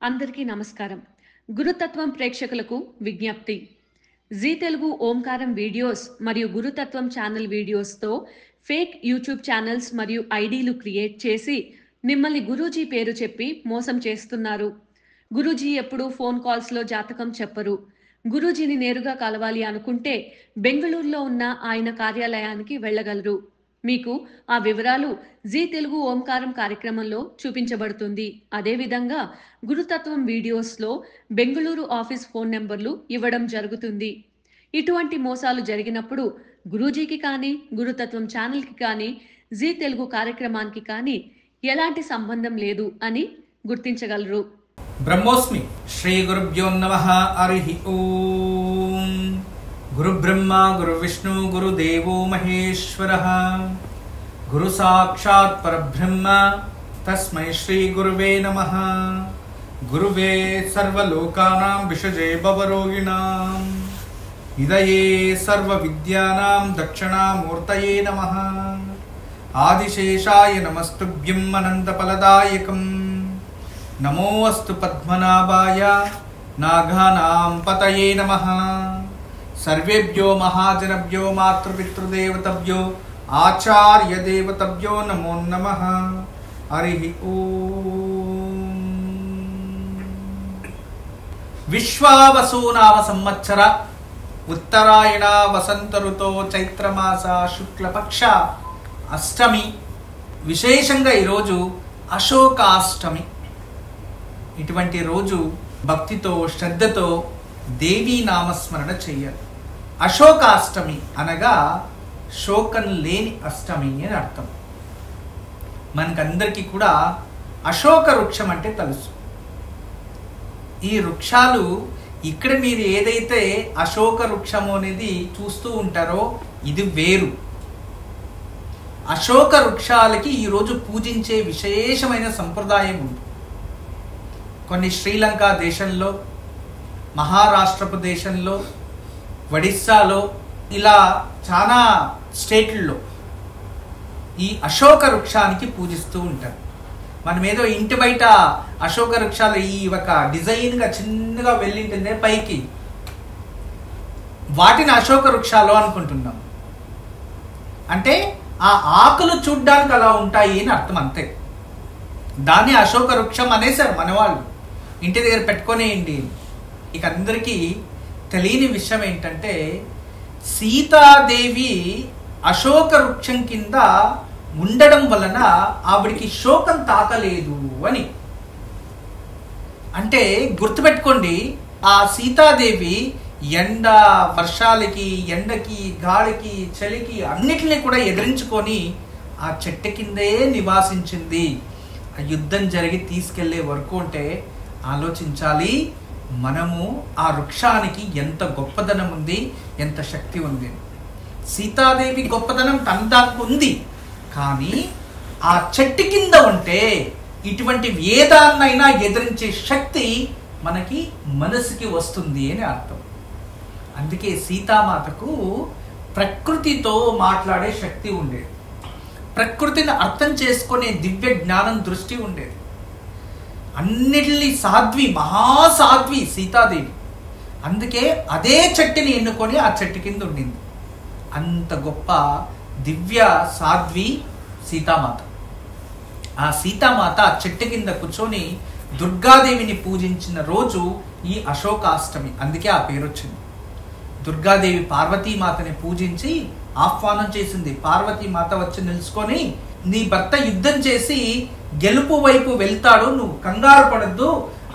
అందరికీ నమస్కారం. గురుతత్వం ప్రేక్షకులకు విజ్ఞప్తి. జీ తెలుగు ఓంకారం వీడియోస్ మరియు గురుతత్వం ఛానల్ వీడియోస్తో ఫేక్ యూట్యూబ్ ఛానల్స్ మరియు ఐడీలు క్రియేట్ చేసి మిమ్మల్ని గురూజీ పేరు చెప్పి మోసం చేస్తున్నారు. గురూజీ ఎప్పుడూ ఫోన్ కాల్స్లో జాతకం చెప్పరు. గురూజీని నేరుగా కలవాలి అనుకుంటే బెంగళూరులో ఉన్న ఆయన కార్యాలయానికి వెళ్ళగలరు. మీకు ఆ వివరాలు జీ తెలుగు ఓంకారం కార్యక్రమంలో చూపించబడుతుంది. అదేవిధంగా గురుతత్వం వీడియోస్లో బెంగళూరు ఆఫీస్ ఫోన్ నెంబర్లు ఇవ్వడం జరుగుతుంది. ఇటువంటి మోసాలు జరిగినప్పుడు గురూజీకి కానీ గురుతత్వం ఛానల్కి కానీ జీ తెలుగు కార్యక్రమానికి కానీ ఎలాంటి సంబంధం లేదు అని గుర్తించగలరు. బ్రహ్మోస్మి శ్రీ గురుభ్యో నమః. హరి ఓం. గురు బ్రహ్మ గురు విష్ణు గురు దేవో మహేశ్వరః. గురు సాక్షాత్ పరబ్రహ్మ తస్మై శ్రీ గురువే నమః. గురువే సర్వలోకానాం విషజే భవరోగిణాం నిదయే సర్వ విద్యానాం దక్షిణామూర్తయే నమః. ఆదిశేషాయ నమస్తుభ్యం అనంతఫలదాయకం. నమోऽस्तु పద్మనాభాయ నాగానాం పతయే నమః. సర్వేభ్యో మహాజనభ్యో మాతృపితృదేవతభ్యో ఆచార్యదేవతభ్యో నమో నమః. హరి ఓం. విశ్వావసూనామ సంవత్సర ఉత్తరాయణ వసంత ఋతో చైత్రమాస శుక్లపక్ష అష్టమి. విశేషంగా ఈరోజు అశోకాష్టమి. ఇటువంటి రోజు భక్తితో శ్రద్ధతో దేవీ నామస్మరణ చెయ్యాలి. అశోకాష్టమి అనగా శోకం లేని అష్టమి అని అర్థం. మనకందరికీ కూడా అశోక వృక్షం అంటే తెలుసు. ఈ వృక్షాలు ఇక్కడ మీరు ఏదైతే అశోక వృక్షము అనేది చూస్తూ ఉంటారో ఇది వేరు. అశోక వృక్షాలకి ఈరోజు పూజించే విశేషమైన సంప్రదాయం ఉంది. కొన్ని శ్రీలంక దేశంలో, మహారాష్ట్రపు దేశంలో, ఒడిస్సాలో ఇలా చాలా స్టేట్లలో ఈ అశోక వృక్షానికి పూజిస్తూ ఉంటారు. మనం ఏదో ఇంటి బయట అశోక వృక్షాలు ఈ ఒక డిజైన్గా చిన్నగా వెళ్ళింటుంది పైకి, వాటిని అశోక వృక్షాలు అనుకుంటున్నాం. అంటే ఆ ఆకులు చూడ్డానికి అలా ఉంటాయి అని అర్థం, అంతే. దాన్ని అశోక వృక్షం అనేసారు మనవాళ్ళు. ఇంటి దగ్గర పెట్టుకొనేయండి. ఇక అందరికీ తెలియని విషయం ఏంటంటే సీతాదేవి అశోక వృక్షం కింద ఉండడం వలన ఆవిడికి శోకం తాకలేదు అని. అంటే గుర్తుపెట్టుకోండి, ఆ సీతాదేవి ఎండ వర్షాలకి, ఎండకి, గాలికి, చలికి అన్నిటిని కూడా ఎదిరించుకొని ఆ చెట్టు కిందే నివాసించింది. ఆ యుద్ధం జరిగి తీసుకెళ్లే వరకు అంటే ఆలోచించాలి మనము ఆ వృక్షానికి ఎంత గొప్పదనం ఉంది, ఎంత శక్తి ఉంది. సీతాదేవి గొప్పదనం తనకు ఉంది, కానీ ఆ చెట్టు కింద ఉంటే ఇటువంటి వేదాన్నైనా ఎదిరించే శక్తి మనకి మనసుకి వస్తుంది అని అర్థం. అందుకే సీతామాతకు ప్రకృతితో మాట్లాడే శక్తి ఉండేది, ప్రకృతిని అర్థం చేసుకునే దివ్య జ్ఞానం దృష్టి ఉండేది. అన్నిటినీ సాధ్వి, మహాసాధ్వి సీతాదేవి. అందుకే అదే చెట్టుని ఎన్నుకొని ఆ చెట్టు కింద ఉండింది. అంత గొప్ప దివ్య సాధ్వి సీతామాత. ఆ సీతామాత ఆ చెట్టు కింద కూర్చొని దుర్గాదేవిని పూజించిన రోజు ఈ అశోకాష్టమి. అందుకే ఆ పేరు వచ్చింది. దుర్గాదేవి పార్వతీమాతని పూజించి ఆహ్వానం చేసింది. పార్వతీమాత వచ్చి నిలుచుకొని, నీ భర్త యుద్ధం చేసి గెలుపు వైపు వెళ్తాడు, నువ్వు కంగారు పడద్దు,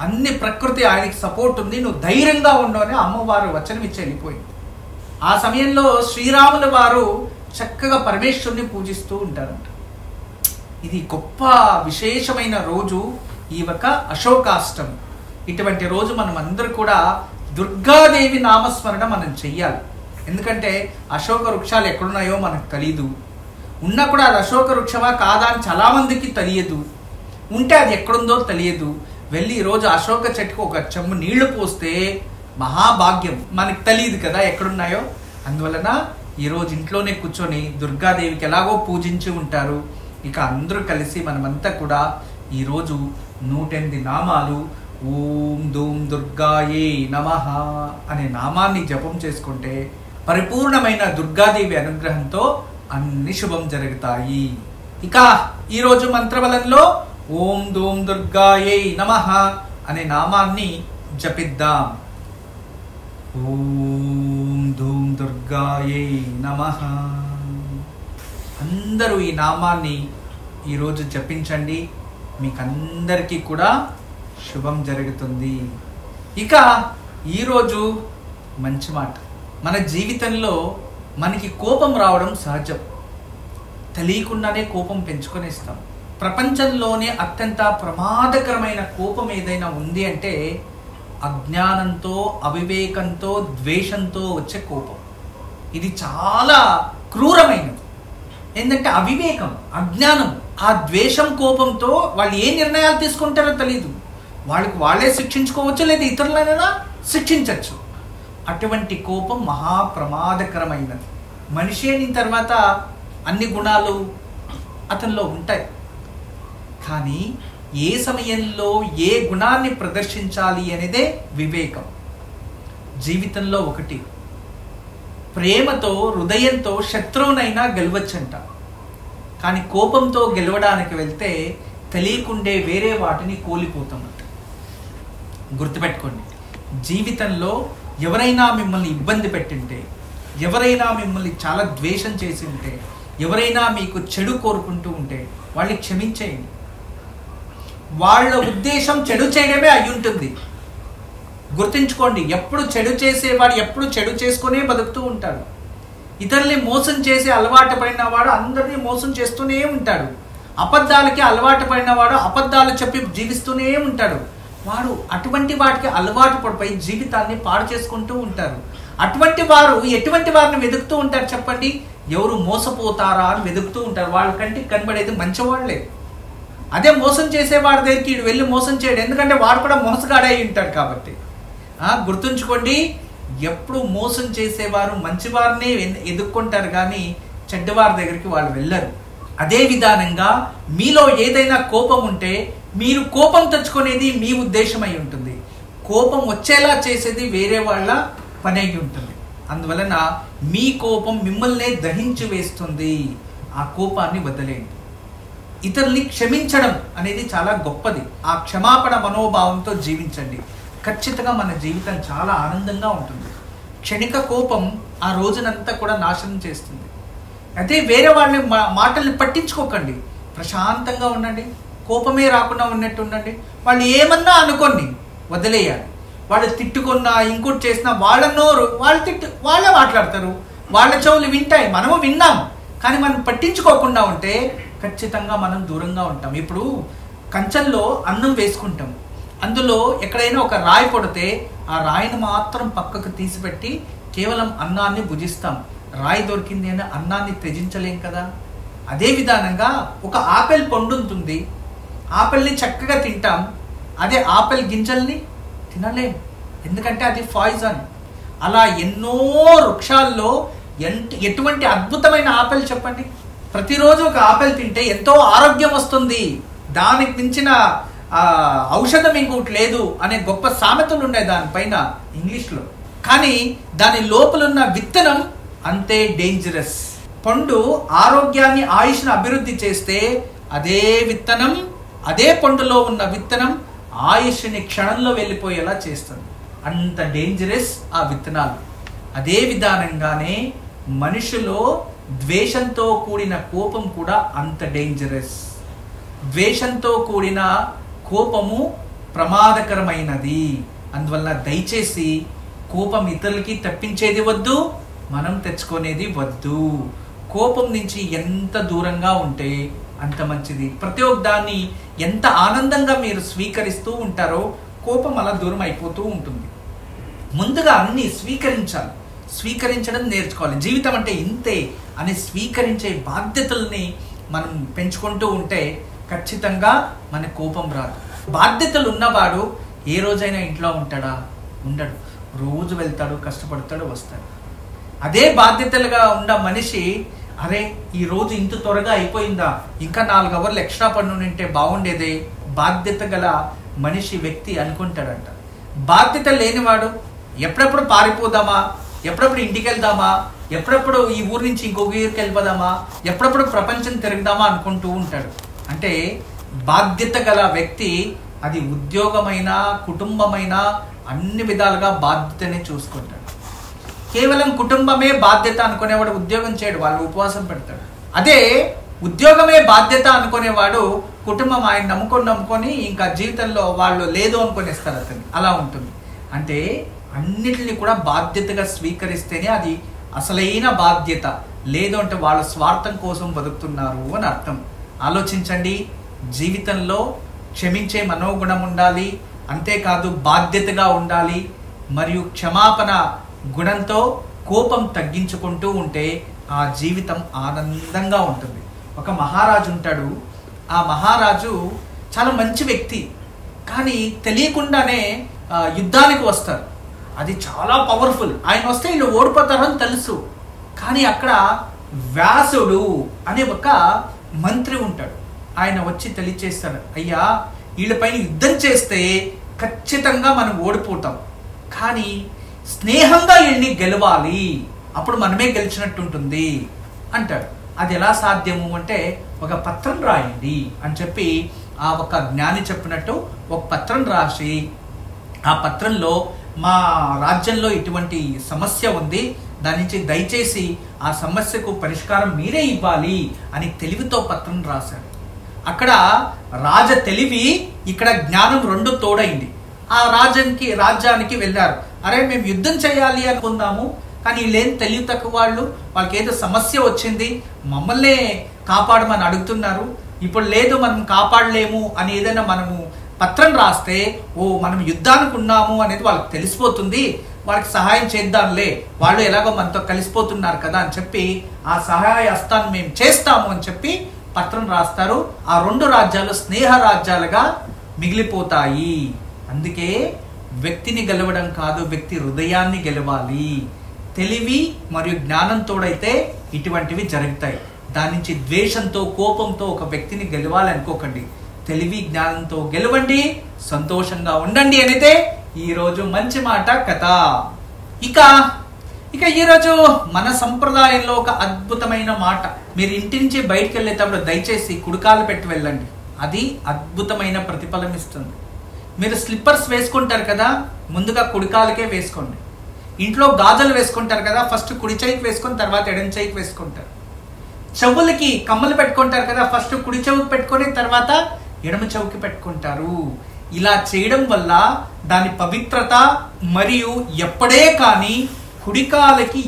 అన్ని ప్రకృతి ఆయనకి సపోర్ట్ ఉంది, నువ్వు ధైర్యంగా ఉండవు అని అమ్మవారు వచనం ఇచ్చి వెళ్ళిపోయింది. ఆ సమయంలో శ్రీరాముల వారు చక్కగా పరమేశ్వరుని పూజిస్తూ ఉంటారంట. ఇది గొప్ప విశేషమైన రోజు ఈ ఒక అశోకాష్టమి. ఇటువంటి రోజు మనం అందరూ కూడా దుర్గాదేవి నామస్మరణ మనం చెయ్యాలి. ఎందుకంటే అశోక వృక్షాలు ఎక్కడున్నాయో మనకు తెలీదు. ఉన్నా కూడా అది అశోక వృక్షమా కాదా అని చాలా మందికి తెలియదు. ఉంటే అది ఎక్కడుందో తెలియదు. వెళ్ళి ఈరోజు అశోక చెట్టుకు ఒక చెంబు నీళ్లు పోస్తే మహాభాగ్యం. మనకు తెలియదు కదా ఎక్కడున్నాయో. అందువలన ఈరోజు ఇంట్లోనే కూర్చొని దుర్గాదేవికి ఎలాగో పూజించి ఉంటారు. ఇక అందరూ కలిసి మనమంతా కూడా ఈరోజు 108 నామాలు ఓం ధూం దుర్గాయే నమః అనే నామాన్ని జపం చేసుకుంటే పరిపూర్ణమైన దుర్గాదేవి అనుగ్రహంతో అన్ని శుభం జరుగుతాయి. ఇక ఈరోజు మంత్రబలంలో ఓం ధూం దుర్గాయే నమః అనే నామాన్ని జపిద్దాం. ఓం ధూం దుర్గాయే నమః. అందరూ ఈ నామాన్ని ఈరోజు జపించండి, మీకందరికీ కూడా శుభం జరుగుతుంది. ఇక ఈరోజు మంచి మాట. మన జీవితంలో మనకి కోపం రావడం సహజం. తెలియకుండానే కోపం పెంచుకొనేస్తాం. ప్రపంచంలోనే అత్యంత ప్రమాదకరమైన కోపం ఏదైనా ఉంది అంటే అజ్ఞానంతో, అవివేకంతో, ద్వేషంతో వచ్చే కోపం. ఇది చాలా క్రూరమైనది. ఏంటంటే అవివేకం, అజ్ఞానం, ఆ ద్వేషం, కోపంతో వాళ్ళు ఏ నిర్ణయాలు తీసుకుంటారో తెలియదు. వాళ్ళకి వాళ్ళే శిక్షించుకోవచ్చు, లేదా ఇతరులైనా శిక్షించవచ్చు. అటువంటి కోపం మహాప్రమాదకరమైనది. మనిషి అయిన తర్వాత అన్ని గుణాలు అతనిలో ఉంటాయి. కానీ ఏ సమయంలో ఏ గుణాన్ని ప్రదర్శించాలి అనేదే వివేకం. జీవితంలో ఒకటి, ప్రేమతో, హృదయంతో శత్రువునైనా గెలవచ్చంట. కానీ కోపంతో గెలవడానికి వెళ్తే తెలియకుండే వేరే వాటిని కోల్పోతామంట. గుర్తుపెట్టుకోండి, జీవితంలో ఎవరైనా మిమ్మల్ని ఇబ్బంది పెట్టింటే, ఎవరైనా మిమ్మల్ని చాలా ద్వేషం చేసి ఉంటే, ఎవరైనా మీకు చెడు కోరుకుంటూ ఉంటే వాళ్ళని క్షమించేయండి. వాళ్ళ ఉద్దేశం చెడు చేయడమే అయి ఉంటుంది. గుర్తుంచుకోండి, ఎప్పుడు చెడు చేసేవాడు ఎప్పుడు చెడు చేసుకునే బతుకుతూ ఉంటాడు. ఇతరుల్ని మోసం చేసే అలవాటు పడిన వాడు అందరినీ మోసం చేస్తూనే ఉంటాడు. అబద్ధాలకి అలవాటు పడిన వాడు అబద్ధాలు చెప్పి జీవిస్తూనే ఉంటాడు. వాడు అటువంటి వాటికి అలవాటు పడిపోయి జీవితాన్ని పాడు చేసుకుంటూ ఉంటారు. అటువంటి వారు ఎటువంటి వారిని వెతుకుతూ ఉంటారు చెప్పండి? ఎవరు మోసపోతారా అని వెతుకుతూ ఉంటారు. వాళ్ళకంటే కనబడేది మంచివాళ్లే. అదే మోసం చేసేవాడి దగ్గరికి వీడు వెళ్ళి మోసం చేయడు, ఎందుకంటే వాడు కూడా మోసగాడై ఉంటాడు కాబట్టి. గుర్తుంచుకోండి, ఎప్పుడు మోసం చేసేవారు మంచివారిని ఎదుర్కొంటారు కానీ చెడ్డవారి దగ్గరికి వాళ్ళు వెళ్ళరు. అదే విధానంగా మీలో ఏదైనా కోపం ఉంటే మీరు కోపం తెచ్చుకునేది మీ ఉద్దేశం అయి ఉంటుంది. కోపం వచ్చేలా చేసేది వేరే వాళ్ళ పని అయి ఉంటుంది. అందువలన మీ కోపం మిమ్మల్నే దహించి వేస్తుంది. ఆ కోపాన్ని వదిలేయండి. ఇతరుల్ని క్షమించడం అనేది చాలా గొప్పది. ఆ క్షమాపణ మనోభావంతో జీవించండి. ఖచ్చితంగా మన జీవితం చాలా ఆనందంగా ఉంటుంది. క్షణిక కోపం ఆ రోజునంతా కూడా నాశనం చేస్తుంది. అదే వేరే వాళ్ళని మాటల్ని పట్టించుకోకండి, ప్రశాంతంగా ఉండండి, కోపమే రాకుండా ఉన్నట్టు ఉండండి. వాళ్ళు ఏమన్నా అనుకోండి, వదిలేయాలి. వాళ్ళు తిట్టుకున్నా ఇంకోటి చేసినా వాళ్ళ నోరు వాళ్ళే మాట్లాడతారు, వాళ్ళ చెవులు వింటాయి, మనము విన్నాం. కానీ మనం పట్టించుకోకుండా ఉంటే ఖచ్చితంగా మనం దూరంగా ఉంటాం. ఇప్పుడు కంచంలో అన్నం వేసుకుంటాం, అందులో ఎక్కడైనా ఒక రాయి పడితే ఆ రాయిని మాత్రం పక్కకు తీసిపెట్టి కేవలం అన్నాన్ని భుజిస్తాం. రాయి దొరికింది అని అన్నాన్ని త్యజించలేం కదా. అదే విధానంగా ఒక ఆపిల్ పండు ఉంటుంది, ఆపిల్ని చక్కగా తింటాం, అదే ఆపిల్ గింజల్ని తినలేం, ఎందుకంటే అది పాయిజన్. అలా ఎన్నో వృక్షాల్లో ఎటువంటి అద్భుతమైన ఆపిల్ చెప్పండి. ప్రతిరోజు ఒక ఆపిల్ తింటే ఎంతో ఆరోగ్యం వస్తుంది, దానికి మించిన ఔషధం ఇంకోటి లేదు అనే గొప్ప సామెతలు ఉన్నాయి దానిపైన ఇంగ్లీష్లో. కానీ దాని లోపలున్న విత్తనం అంతే డేంజరస్. పండు ఆరోగ్యాన్ని, ఆయుష్ను అభివృద్ధి చేస్తే అదే విత్తనం, అదే పండులో ఉన్న విత్తనం ఆయుష్ని క్షణంలో వెళ్ళిపోయేలా చేస్తుంది. అంత డేంజరస్ ఆ విత్తనాలు. అదే విధానంగానే మనిషిలో ద్వేషంతో కూడిన కోపం కూడా అంత డేంజరస్. ద్వేషంతో కూడిన కోపము ప్రమాదకరమైనది. అందువల్ల దయచేసి కోపం ఇతరులకి తప్పించేది వద్దు, మనం తెచ్చుకునేది వద్దు. కోపం నుంచి ఎంత దూరంగా ఉంటే అంత మంచిది. ప్రతి ఒక్క దాన్ని ఎంత ఆనందంగా మీరు స్వీకరిస్తూ ఉంటారో కోపం అలా దూరం అయిపోతూ ఉంటుంది. ముందుగా అన్ని స్వీకరించాలి, స్వీకరించడం నేర్చుకోవాలి. జీవితం అంటే ఇంతే అని స్వీకరించే బాధ్యతల్ని మనం పెంచుకుంటూ ఉంటే ఖచ్చితంగా మన కోపం రాదు. బాధ్యతలు ఉన్నవాడు ఏ రోజైనా ఇంట్లో ఉంటాడా? ఉండడు. రోజు వెళ్తాడు, కష్టపడతాడు, వస్తాడు. అదే బాధ్యతలుగా ఉన్న మనిషి, అరే ఈ రోజు ఇంత త్వరగా అయిపోయిందా, ఇంకా 4 అవర్లు ఎక్స్ట్రా పన్ను ఉంటే బాగుండేదే, బాధ్యత గల మనిషి వ్యక్తి అనుకుంటాడంట. బాధ్యత లేనివాడు ఎప్పుడెప్పుడు పారిపోదామా, ఎప్పుడెప్పుడు ఇంటికి వెళ్దామా, ఎప్పుడెప్పుడు ఈ ఊరు నుంచి ఇంకొక ఊరికి వెళ్ళిపోదామా, ఎప్పుడెప్పుడు ప్రపంచం తిరుగుదామా అనుకుంటూ ఉంటాడు. అంటే బాధ్యత గల వ్యక్తి అది ఉద్యోగమైనా కుటుంబమైనా అన్ని విధాలుగా బాధ్యతనే చూసుకుంటాడు. కేవలం కుటుంబమే బాధ్యత అనుకునేవాడు ఉద్యోగం చేయడు, వాళ్ళు ఉపవాసం పెడతాడు. అదే ఉద్యోగమే బాధ్యత అనుకునేవాడు కుటుంబం ఆయన నమ్ముకొని ఇంకా జీవితంలో వాళ్ళు లేదు అనుకునేస్తారు అతన్ని. అలా ఉంటుంది. అంటే అన్నిటిని కూడా బాధ్యతగా స్వీకరిస్తేనే అది అసలైన బాధ్యత. లేదు అంటే వాళ్ళ స్వార్థం కోసం బతుకుతున్నారు అని అర్థం. ఆలోచించండి. జీవితంలో క్షమించే మనోగుణం ఉండాలి, అంతేకాదు బాధ్యతగా ఉండాలి, మరియు క్షమాపణ గుణంతో కోపం తగ్గించుకుంటూ ఉంటే ఆ జీవితం ఆనందంగా ఉంటుంది. ఒక మహారాజు ఉంటాడు. ఆ మహారాజు చాలా మంచి వ్యక్తి, కానీ తెలియకుండానే యుద్ధానికి వస్తారు. అది చాలా పవర్ఫుల్. ఆయన వస్తే వీళ్ళు ఓడిపోతారని తెలుసు. కానీ అక్కడ వ్యాసుడు అనే ఒక మంత్రి ఉంటాడు. ఆయన వచ్చి తెలియచేస్తాడు, అయ్యా వీళ్ళపైన యుద్ధం చేస్తే ఖచ్చితంగా మనం ఓడిపోతాం, కానీ స్నేహంగా వీళ్ళని గెలవాలి, అప్పుడు మనమే గెలిచినట్టు ఉంటుంది అంటాడు. అది ఎలా సాధ్యము అంటే ఒక పత్రం రాయండి అని చెప్పి ఆ ఒక జ్ఞాని చెప్పినట్టు ఒక పత్రం రాసి, ఆ పత్రంలో మా రాజ్యంలో ఇటువంటి సమస్య ఉంది, దాని నుంచి దయచేసి ఆ సమస్యకు పరిష్కారం మీరే ఇవ్వాలి అని తెలివితో పత్రం రాశాడు. అక్కడ రాజ తెలివి, ఇక్కడ జ్ఞానం రెండు తోడైంది. ఆ రాజ్యానికి వెళ్ళారు. అరే మేము యుద్ధం చేయాలి అనుకుందాము, కానీ వీళ్ళేం తెలివి తక్కువ వాళ్ళు, వాళ్ళకి ఏదో సమస్య వచ్చింది, మమ్మల్నే కాపాడమని అడుగుతున్నారు, ఇప్పుడు లేదు మనం కాపాడలేము అని ఏదైనా మనము పత్రం రాస్తే ఓ మనం యుద్ధానికి ఉన్నాము అనేది వాళ్ళకి తెలిసిపోతుంది, వాళ్ళకి సహాయం చేద్దాంలే, వాళ్ళు ఎలాగో మనతో కలిసిపోతున్నారు కదా అని చెప్పి ఆ సహాయ హస్తాన్ని మేము చేస్తాము అని చెప్పి పత్రం రాస్తారు. ఆ రెండు రాజ్యాలు స్నేహ రాజ్యాలుగా మిగిలిపోతాయి. అందుకే వ్యక్తిని గెలవడం కాదు, వ్యక్తి హృదయాన్ని గెలవాలి. తెలివి మరియు జ్ఞానంతోడైతే ఇటువంటివి జరుగుతాయి. దాని నుంచి ద్వేషంతో కోపంతో ఒక వ్యక్తిని గెలవాలనుకోకండి. తెలివి జ్ఞానంతో గెలవండి, సంతోషంగా ఉండండి అనేది ఈరోజు మంచి మాట కథ. ఇక ఈరోజు మన సంప్రదాయంలో ఒక అద్భుతమైన మాట. మీరు ఇంటి నుంచి బయటకు వెళ్ళేటప్పుడు దయచేసి కుడికాలు పెట్టి వెళ్ళండి, అది అద్భుతమైన ప్రతిఫలం ఇస్తుంది. మీరు స్లిప్పర్స్ వేసుకుంటారు కదా, ముందుగా కుడికాలకే వేసుకోండి. ఇంట్లో గాజులు వేసుకుంటారు కదా, ఫస్ట్ కుడి చెయ్యికి వేసుకొని తర్వాత ఎడమ చెయ్యికి వేసుకుంటారు. చెవులకి కమ్మలు పెట్టుకుంటారు కదా, ఫస్ట్ కుడి చెవుకి పెట్టుకొని తర్వాత ఎడమ చెవుకి పెట్టుకుంటారు. ఇలా చేయడం వల్ల దాని పవిత్రత మరియు ఎప్పుడే కానీ కుడికాలకి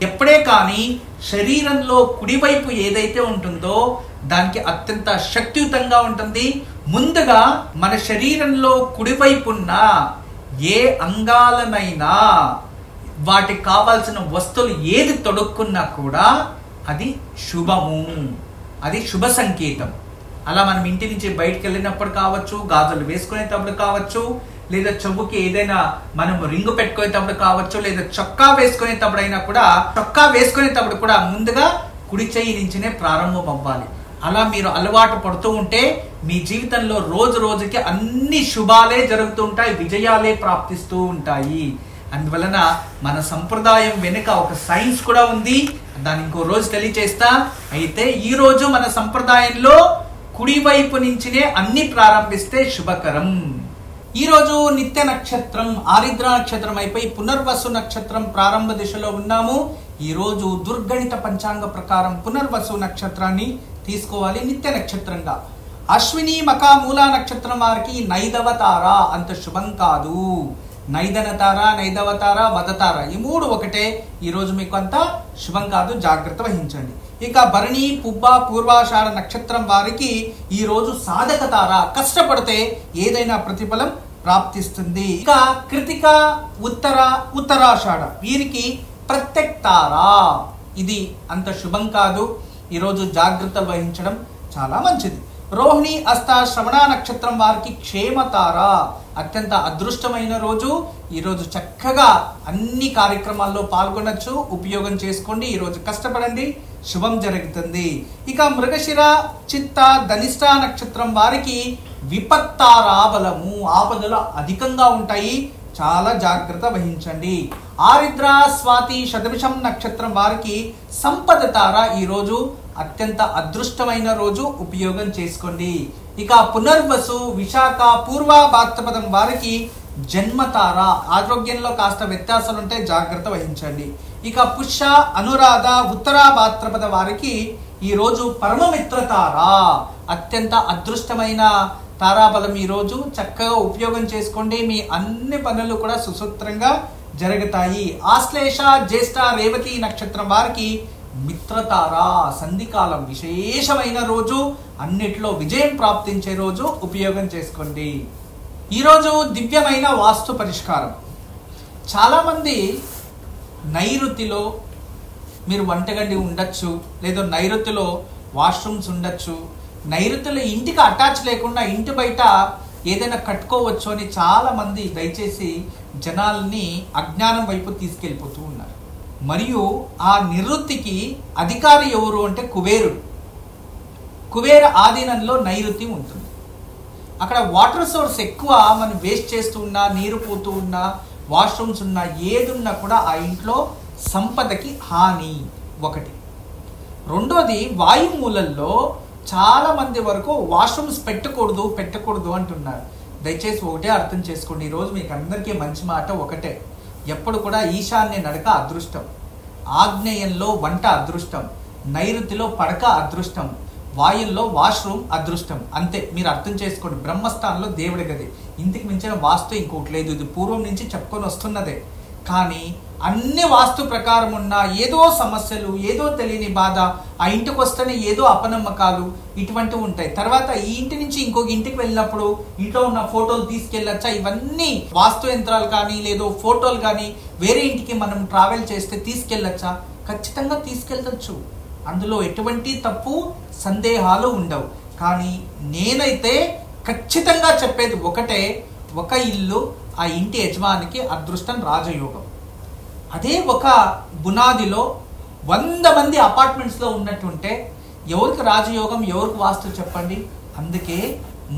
ఎప్పుడే కానీ శరీరంలో కుడివైపు ఏదైతే ఉంటుందో దానికి అత్యంత శక్తియుతంగా ఉంటుంది. ముందుగా మన శరీరంలో కుడివైపున్న ఏ అంగాలనైనా వాటికి కావాల్సిన వస్తువులు ఏది తొడుక్కున్నా కూడా అది శుభము, అది శుభ సంకేతం. అలా మనం ఇంటి నుంచి బయటకు వెళ్ళినప్పుడు కావచ్చు, గాజులు వేసుకునేటప్పుడు కావచ్చు, లేదా చెవుకి ఏదైనా మనం రింగు పెట్టుకునేటప్పుడు కావచ్చు, లేదా చొక్కా వేసుకునేటప్పుడు కూడా ముందుగా కుడి చెయ్యి నుంచినే ప్రారంభం అవ్వాలి. అలా మీరు అలవాటు పడుతూ ఉంటే మీ జీవితంలో రోజు రోజుకి అన్ని శుభాలే జరుగుతుంటాయి, విజయాలే ప్రాప్తిస్తూ ఉంటాయి. అందువలన మన సంప్రదాయం వెనుక ఒక సైన్స్ కూడా ఉంది, దాన్ని ఇంకో రోజు తెలియచేస్తా. అయితే ఈ రోజు మన సంప్రదాయంలో కుడివైపు నుంచినే అన్ని ప్రారంభిస్తే శుభకరం. ఈ రోజు నిత్య నక్షత్రం ఆరిద్ర నక్షత్రం అయిపోయి పునర్వసు నక్షత్రం ప్రారంభ దిశలో ఉన్నాము. ఈ రోజు దుర్గణిత పంచాంగ ప్రకారం పునర్వసు నక్షత్రాన్ని తీసుకోవాలి నిత్య నక్షత్రంగా. అశ్విని మక మూల నక్షత్రం వారికి నైదవ తార అంత శుభం కాదు. నైదన తార, నైదవ తార, వదతార ఈ మూడు ఒకటే. ఈ రోజు మీకు అంత శుభం కాదు, జాగ్రత్త వహించండి. ఇక భరణి పుబ్బ పూర్వాషాఢ నక్షత్రం వారికి ఈ రోజు సాధక తార, కష్టపడితే ఏదైనా ప్రతిఫలం ప్రాప్తిస్తుంది. ఇక కృతిక ఉత్తరాషాఢ వీరికి ప్రత్యక్ తార, ఇది అంత శుభం కాదు. ఈరోజు జాగ్రత్తలు వహించడం చాలా మంచిది. రోహిణి అస్త శ్రవణ నక్షత్రం వారికి క్షేమతార, అత్యంత అదృష్టమైన రోజు. ఈరోజు చక్కగా అన్ని కార్యక్రమాల్లో పాల్గొనొచ్చు, ఉపయోగం చేసుకోండి. ఈరోజు కష్టపడండి, శుభం జరుగుతుంది. ఇక మృగశిర చిత్త ధనిష్ట నక్షత్రం వారికి విపత్తారాబలము, ఆపదలు అధికంగా ఉంటాయి, చాలా జాగ్రత్త వహించండి. ఆరిద్ర, స్వాతి, శతభిషం నక్షత్రం వారికి సంపద తార ఈరోజు అత్యంత అదృష్టమైన రోజు, ఉపయోగం చేసుకోండి. ఇక పునర్వసు, విశాఖ, పూర్వ భాద్రపదం వారికి జన్మతార, ఆరోగ్యంలో కాస్త వ్యత్యాసాలు ఉంటే జాగ్రత్త వహించండి. ఇక పుష్య, అనురాధ, ఉత్తర భాద్రపద వారికి ఈరోజు పరమమిత్రతార, అత్యంత అదృష్టమైన తారాబలం ఈరోజు చక్కగా ఉపయోగం చేసుకోండి. మీ అన్ని పనులు కూడా సుసూత్రంగా జరుగుతాయి. ఆశ్లేష, జ్యేష్ఠ, రేవతి నక్షత్రం వారికి మిత్రతార, సంధికాలం, విశేషమైన రోజు, అన్నిట్లో విజయం ప్రాప్తించే రోజు, ఉపయోగం చేసుకోండి. ఈరోజు దివ్యమైన వాస్తు పరిష్కారం. చాలామంది నైరుతిలో మీరు వంటగది ఉండొచ్చు, లేదా నైరుతిలో వాష్రూమ్స్ ఉండొచ్చు, నైరుతిలో ఇంటికి అటాచ్ లేకుండా ఇంటి బయట ఏదైనా కట్టుకోవచ్చు అని చాలామంది దయచేసి జనాల్ని అజ్ఞానం వైపు తీసుకెళ్ళిపోతూ ఉన్నారు. మరియు ఆ నివృత్తికి అధికారి ఎవరు అంటే కుబేరుడు. కుబేర ఆధీనంలో నైరుతి ఉంటుంది. అక్కడ వాటర్ సోర్స్ ఎక్కువ మనం వేస్ట్ చేస్తూ ఉన్నా, నీరు పోతూ ఉన్నా, వాష్రూమ్స్ ఉన్నా, ఏది ఉన్నా కూడా ఆ ఇంట్లో సంపదకి హాని ఒకటి. రెండోది, వాయుమూలల్లో చాలా మంది వరకు వాష్రూమ్స్ పెట్టకూడదు అంటున్నారు. దయచేసి ఒకటే అర్థం చేసుకోండి. ఈరోజు మీకు అందరికీ మంచి మాట ఒకటే, ఎప్పుడు కూడా ఈశాన్య నడక అదృష్టం, ఆగ్నేయంలో వంట అదృష్టం, నైరుతిలో పడక అదృష్టం, వాయుల్లో వాష్రూమ్ అదృష్టం. అంతే, మీరు అర్థం చేసుకోండి. బ్రహ్మస్థానంలో దేవుడి గది, ఇంటికి మించిన వాస్తు ఇంకోటి లేదు. ఇది పూర్వం నుంచి చెప్పుకొని వస్తున్నదే. కానీ అన్ని వాస్తు ప్రకారం ఉన్న ఏదో సమస్యలు, ఏదో తెలియని బాధ, ఆ ఇంటికి వస్తేనే ఏదో అపనమ్మకాలు ఇటువంటివి ఉంటాయి. తర్వాత ఈ ఇంటి నుంచి ఇంకొక ఇంటికి వెళ్ళినప్పుడు ఇంట్లో ఉన్న ఫోటోలు తీసుకెళ్ళచ్చా, ఇవన్నీ వాస్తు యంత్రాలు కానీ లేదో ఫోటోలు కానీ వేరే ఇంటికి మనం ట్రావెల్ చేస్తే తీసుకెళ్ళచ్చా? ఖచ్చితంగా తీసుకెళ్ళచ్చు. అందులో ఎటువంటి తప్పు సందేహాలు ఉండవు. కానీ నేనైతే ఖచ్చితంగా చెప్పేది ఒకటే, ఒక ఇల్లు, ఆ ఇంటి యజమానికి అదృష్టం, రాజయోగం. అదే ఒక బునాదిలో 100 మంది అపార్ట్మెంట్స్లో ఉన్నట్టుంటే ఎవరికి రాజయోగం, ఎవరికి వాస్తు చెప్పండి? అందుకే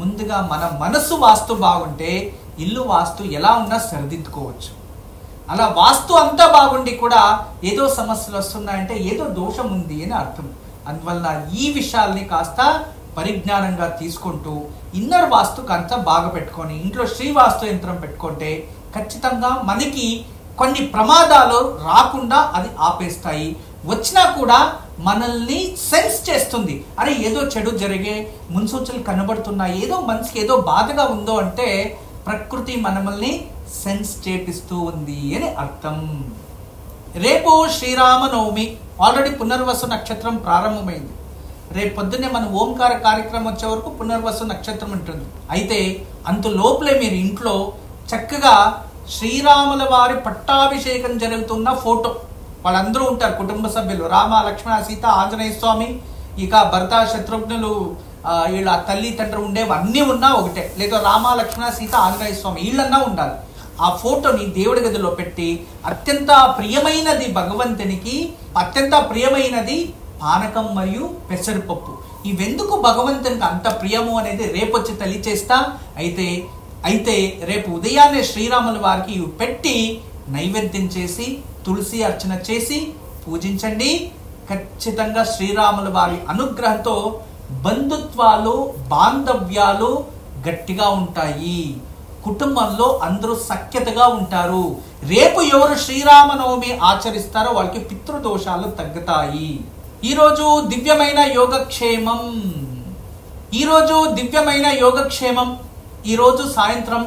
ముందుగా మన మనసు వాస్తు బాగుంటే ఇల్లు వాస్తు ఎలా ఉన్నా సరిదిద్దుకోవచ్చు. అలా వాస్తు అంతా బాగుండి కూడా ఏదో సమస్యలు వస్తున్నాయంటే ఏదో దోషం ఉంది అని అర్థం. అందువల్ల ఈ విషయాల్ని కాస్త పరిజ్ఞానంగా తీసుకుంటూ ఇన్నర్ వాస్తు కాస్త బాగా పెట్టుకొని ఇంట్లో శ్రీవాస్తు యంత్రం పెట్టుకుంటే ఖచ్చితంగా మనకి కొన్ని ప్రమాదాలు రాకుండా అది ఆపేస్తాయి. వచ్చినా కూడా మనల్ని సెన్స్ చేస్తుంది. అరే ఏదో చెడు జరిగే మున్సూచనలు కనబడుతున్నాయి, ఏదో మనసుకి ఏదో బాధగా ఉందో అంటే ప్రకృతి మనల్ని సెన్స్ చేపిస్తూ ఉంది అని అర్థం. రేపు శ్రీరామనవమి, ఆల్రెడీ పునర్వసు నక్షత్రం ప్రారంభమైంది. రేపు పొద్దున్నే మన ఓంకార కార్యక్రమం వచ్చే వరకు పునర్వసు నక్షత్రం ఉంటుంది. అయితే అంత లోపలే మీరు ఇంట్లో చక్కగా శ్రీరాముల వారి పట్టాభిషేకం జరుగుతున్న ఫోటో, వాళ్ళందరూ ఉంటారు కుటుంబ సభ్యులు, రామ, లక్ష్మణ, సీత, ఆంజనేయ స్వామి, ఇక భరత, శత్రుఘ్నులు, వీళ్ళ తల్లి తండ్రి ఉండేవి అన్నీ ఉన్నా ఒకటే, లేదా రామ, లక్ష్మణ, సీత, ఆంజనేయ స్వామి వీళ్ళన్నా ఉండాలి. ఆ ఫోటోని దేవుడి గదిలో పెట్టి అత్యంత ప్రియమైనది భగవంతునికి, అత్యంత ప్రియమైనది పానకం మరియు పెసరపప్పు. ఇవెందుకు భగవంతునికి అంత ప్రియము అనేది రేపొచ్చి తెలియచేస్తా. అయితే రేపు ఉదయాన్నే శ్రీరాముల వారికి ఇవి పెట్టి నైవేద్యం చేసి తులసి అర్చన చేసి పూజించండి. ఖచ్చితంగా శ్రీరాముల వారి అనుగ్రహంతో బంధుత్వాలు, బాంధవ్యాలు గట్టిగా ఉంటాయి. కుటుంబంలో అందరూ సఖ్యతగా ఉంటారు. రేపు ఎవరు శ్రీరామనవమి ఆచరిస్తారో వాళ్ళకి పితృదోషాలు తగ్గుతాయి. ఈరోజు దివ్యమైన యోగక్షేమం. ఈరోజు సాయంత్రం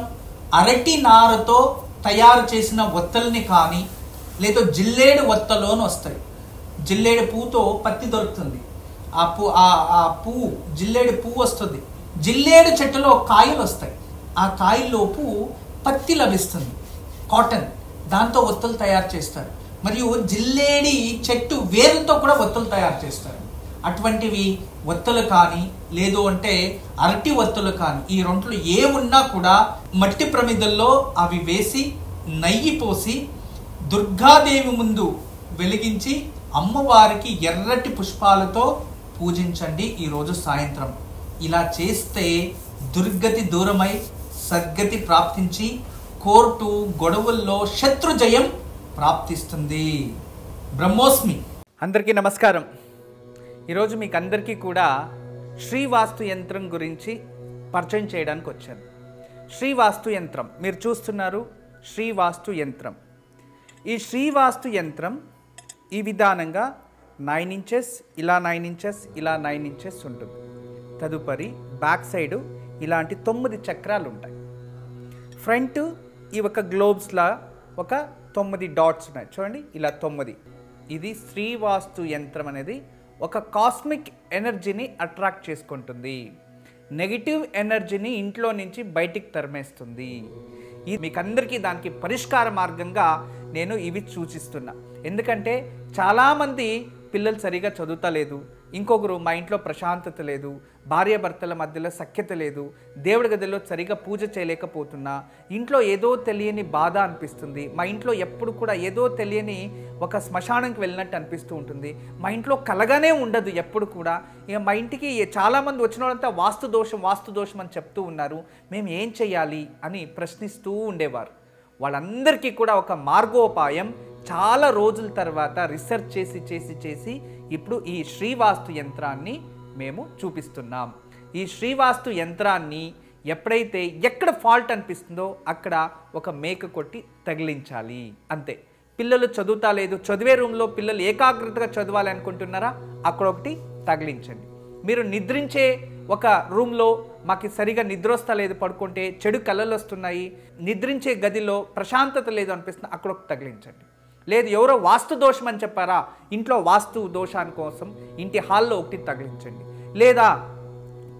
అరటి నారతో తయారు చేసిన ఒత్తల్ని కానీ లేదా జిల్లేడు ఒత్తలోని వస్తాయి. జిల్లేడు పువ్వుతో పత్తి దొరుకుతుంది. ఆ పువ్వు జిల్లేడు పువ్వు వస్తుంది. జిల్లేడు చెట్టులో కాయలు వస్తాయి. ఆ కాయల్లోపు పత్తి లభిస్తుంది, కాటన్. దాంతో ఒత్తలు తయారు చేస్తారు. మరియు జిల్లేడి చెట్టు వేరుతో కూడా ఒత్తలు తయారు చేస్తారు. అటువంటివి ఒత్తలు కానీ లేదు అంటే అరటి ఒత్తలు కానీ ఈ రెంట్లు ఏమున్నా కూడా మట్టి ప్రమిదల్లో అవి వేసి నెయ్యి పోసి దుర్గాదేవి ముందు వెలిగించి అమ్మవారికి ఎర్రటి పుష్పాలతో పూజించండి ఈరోజు సాయంత్రం. ఇలా చేస్తే దుర్గతి దూరమై సద్గతి ప్రాప్తించి కోర్టు గొడవల్లో శత్రు జయం ప్రాప్తిస్తుంది. బ్రహ్మోస్మి. అందరికీ నమస్కారం. ఈరోజు మీకు అందరికీ కూడా శ్రీవాస్తు యంత్రం గురించి పరిచయం చేయడానికి వచ్చాను. శ్రీవాస్తు యంత్రం మీరు చూస్తున్నారు. శ్రీవాస్తు యంత్రం. ఈ శ్రీవాస్తు యంత్రం ఈ విధానంగా 9 ఇంచెస్, ఇలా 9 ఇంచెస్, ఇలా 9 ఇంచెస్ ఉంటుంది. తదుపరి బ్యాక్ సైడు ఇలాంటి 9 చక్రాలు ఉంటాయి. ఫ్రంట్ ఈ ఒక గ్లోబ్స్లా ఒక 9 డాట్స్ ఉన్నాయి చూడండి, ఇలా 9. ఇది శ్రీవాస్తు యంత్రం అనేది ఒక కాస్మిక్ ఎనర్జీని అట్రాక్ట్ చేసుకుంటుంది. నెగిటివ్ ఎనర్జీని ఇంట్లో నుంచి బయటికి తరిమేస్తుంది. మీకు అందరికీ దానికి పరిష్కార మార్గంగా నేను ఇవి సూచిస్తున్నా. ఎందుకంటే చాలామంది పిల్లలు సరిగా చదువుతలేదు, ఇంకొకరు మా ఇంట్లో ప్రశాంతత లేదు, భార్యాభర్తల మధ్యలో సఖ్యత లేదు, దేవుడి గదిలో సరిగా పూజ చేయలేకపోతున్నా, ఇంట్లో ఏదో తెలియని బాధ అనిపిస్తుంది, మా ఇంట్లో ఎప్పుడు కూడా ఏదో తెలియని ఒక శ్మశానంకి వెళ్ళినట్టు అనిపిస్తూ ఉంటుంది, మా ఇంట్లో కలగానే ఉండదు ఎప్పుడు కూడా. ఇక మా ఇంటికి చాలామంది వచ్చిన వాళ్ళంతా వాస్తు దోషం అని చెప్తూ ఉన్నారు, మేము ఏం చేయాలి అని ప్రశ్నిస్తూ ఉండేవారు. వాళ్ళందరికీ కూడా ఒక మార్గోపాయం చాలా రోజుల తర్వాత రీసెర్చ్ చేసి ఇప్పుడు ఈ శ్రీవాస్తు యంత్రాన్ని మేము చూపిస్తున్నాం. ఈ శ్రీవాస్తు యంత్రాన్ని ఎప్పుడైతే ఎక్కడ ఫాల్ట్ అనిపిస్తుందో అక్కడ ఒక మేక కొట్టి తగిలించాలి, అంతే. పిల్లలు చదువుతా లేదు, చదివే రూమ్లో పిల్లలు ఏకాగ్రతగా చదవాలి అనుకుంటున్నారా, అక్కడ ఒకటి తగిలించండి. మీరు నిద్రించే ఒక రూమ్లో మాకు సరిగా నిద్ర వస్తలేదు, పడుకుంటే చెడు కళలు వస్తున్నాయి, నిద్రించే గదిలో ప్రశాంతత లేదు అనిపిస్తుంది, అక్కడ ఒకటి తగిలించండి. లేదు ఎవరో వాస్తు దోషం అని చెప్పారా, ఇంట్లో వాస్తు దోషాని కోసం ఇంటి హాల్లో ఒకటి తగిలించండి. లేదా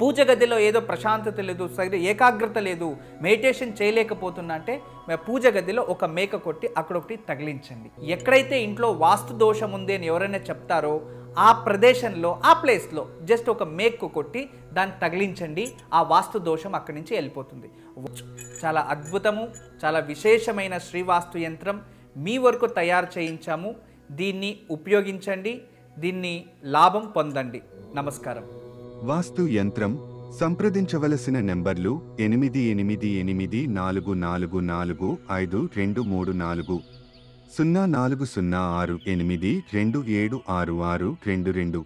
పూజ గదిలో ఏదో ప్రశాంతత లేదు, సరిగ్గా ఏకాగ్రత లేదు, మెడిటేషన్ చేయలేకపోతున్నా అంటే పూజ గదిలో ఒక మేక కొట్టి అక్కడ ఒకటి తగిలించండి. ఎక్కడైతే ఇంట్లో వాస్తు దోషం ఉంది అని ఎవరైనా చెప్తారో ఆ ప్రదేశంలో ఆ ప్లేస్లో జస్ట్ ఒక మేకు కొట్టి దాన్ని తగిలించండి, ఆ వాస్తు దోషం అక్కడి నుంచి వెళ్ళిపోతుంది. చాలా అద్భుతము, చాలా విశేషమైన శ్రీవాస్తు యంత్రం మీ వరకు తయారు చేయించాము. దీన్ని ఉపయోగించండి, దీన్ని లాభం పొందండి. నమస్కారం. వాస్తు యంత్రం సంప్రదించవలసిన నెంబర్లు 8844452344 040682766622.